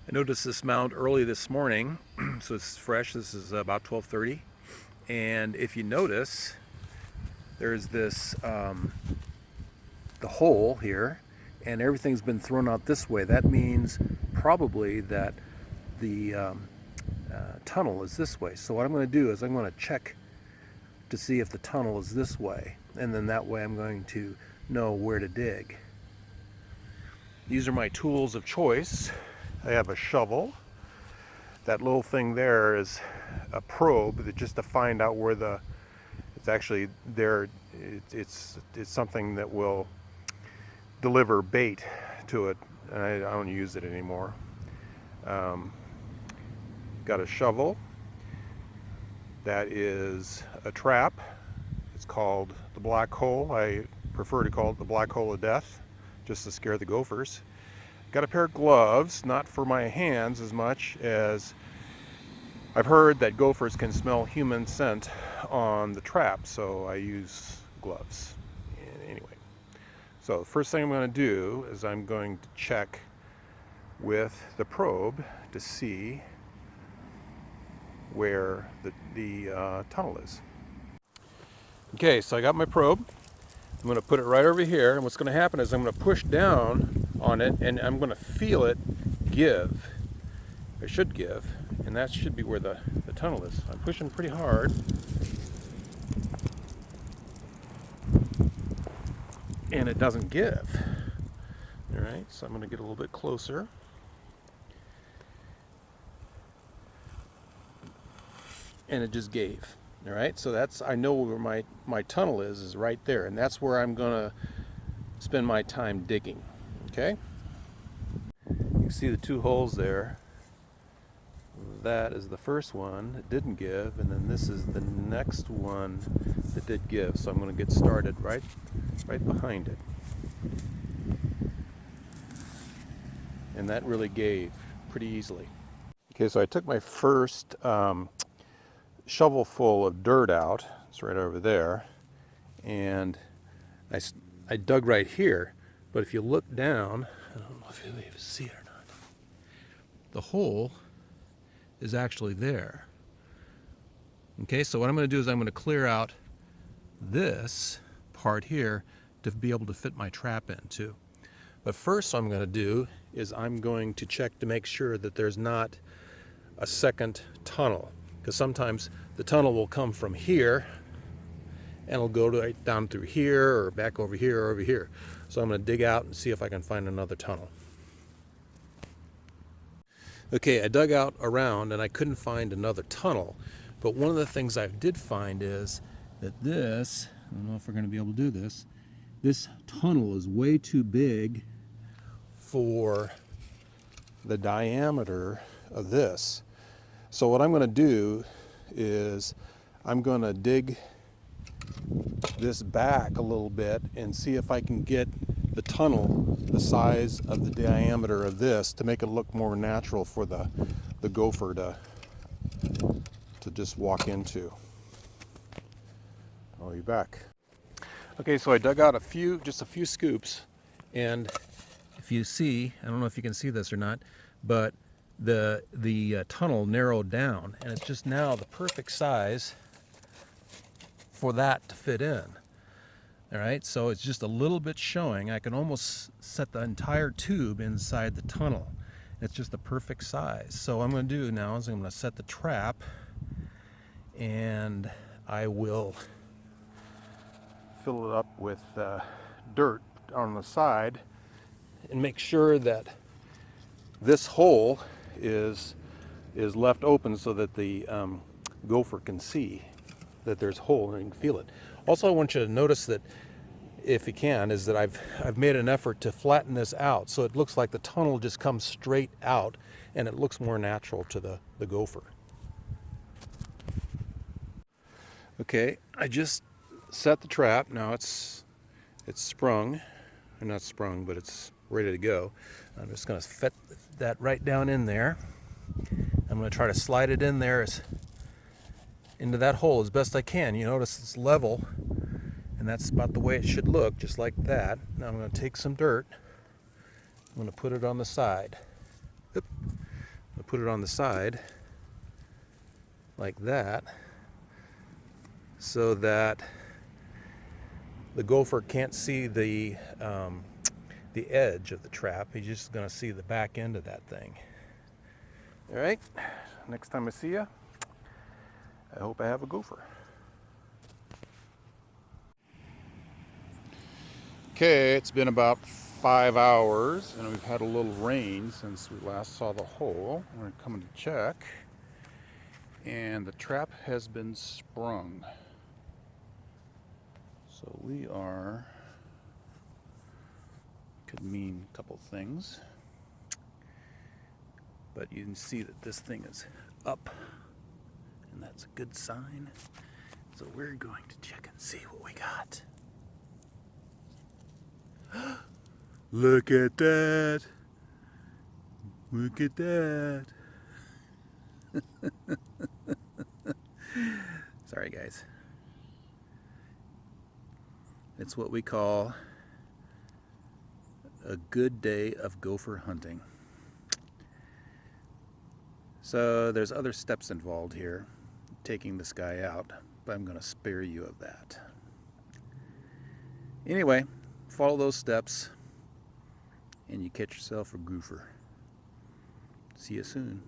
I noticed this mound early this morning, so it's fresh. This is about 12:30, and if you notice, there's this the hole here, and everything's been thrown out this way. That means probably that the tunnel is this way. So what I'm going to do is I'm going to check to see if the tunnel is this way, and then that way I'm going to know where to dig. These are my tools of choice. I have a shovel. That little thing there is a probe that just to find out where it's actually there. It's something that will deliver bait to it, and I don't use it anymore. Got a shovel. That is a trap. It's called the black hole. I prefer to call it the black hole of death, just to scare the gophers. Got a pair of gloves, not for my hands as much as I've heard that gophers can smell human scent on the trap, so I use gloves. Anyway, so the first thing I'm going to do is I'm going to check with the probe to see where the tunnel is. Okay, so I got my probe. I'm going to put it right over here, and what's going to happen is I'm going to push down on it, and I'm going to feel it give. It should give, and that should be where the tunnel is. I'm pushing pretty hard, and it doesn't give. All right, so I'm going to get a little bit closer. And it just gave. All right, so that's, I know where my tunnel is right there, and that's where I'm gonna spend my time digging. Okay, you can see the two holes there. That is the first one that didn't give, and then this is the next one that did give. So I'm going to get started right behind it, and that really gave pretty easily. Okay, so I took my first shovel full of dirt out. It's right over there, and I dug right here, but if you look down, I don't know if you'll be able to see it or not, the hole is actually there. Okay, so what I'm going to do is I'm going to clear out this part here to be able to fit my trap in too. But first what I'm going to do is I'm going to check to make sure that there's not a second tunnel, because sometimes the tunnel will come from here and it'll go right down through here or back over here or over here. So I'm going to dig out and see if I can find another tunnel. Okay, I dug out around and I couldn't find another tunnel, but one of the things I did find is that this, I don't know if we're going to be able to do this, this tunnel is way too big for the diameter of this. So what I'm going to do is I'm going to dig this back a little bit and see if I can get the tunnel the size of the diameter of this to make it look more natural for the gopher to just walk into. I'll be back. Okay, so I dug out just a few scoops, and if you see, I don't know if you can see this or not, but the tunnel narrowed down, and it's just now the perfect size for that to fit in. All right, so it's just a little bit showing. I can almost set the entire tube inside the tunnel. It's just the perfect size. So what I'm going to do now is I'm going to set the trap, and I will fill it up with dirt on the side and make sure that this hole is left open so that the gopher can see that there's a hole and he can feel it. Also, I want you to notice that, if you can, is that I've made an effort to flatten this out so it looks like the tunnel just comes straight out and it looks more natural to the gopher. Okay, I just set the trap. Now it's sprung, or not sprung, but it's ready to go. I'm just going to fit that right down in there. I'm going to try to slide it in there into that hole as best I can. You notice it's level, and that's about the way it should look, just like that. Now I'm going to take some dirt. I'm going to put it on the side. Oop. put it on the side like that, so that the gopher can't see the edge of the trap. He's just going to see the back end of that thing. All right, next time I see you, I hope I have a gopher. Okay, it's been about 5 hours and we've had a little rain since we last saw the hole. We're coming to check, and the trap has been sprung. So we are, could mean a couple things, but you can see that this thing is up, and that's a good sign. So we're going to check and see what we got. Look at that. Look at that. Sorry guys. It's what we call a good day of gopher hunting. So there's other steps involved here, taking this guy out, but I'm going to spare you of that. Anyway, follow those steps and you catch yourself a gopher. See you soon.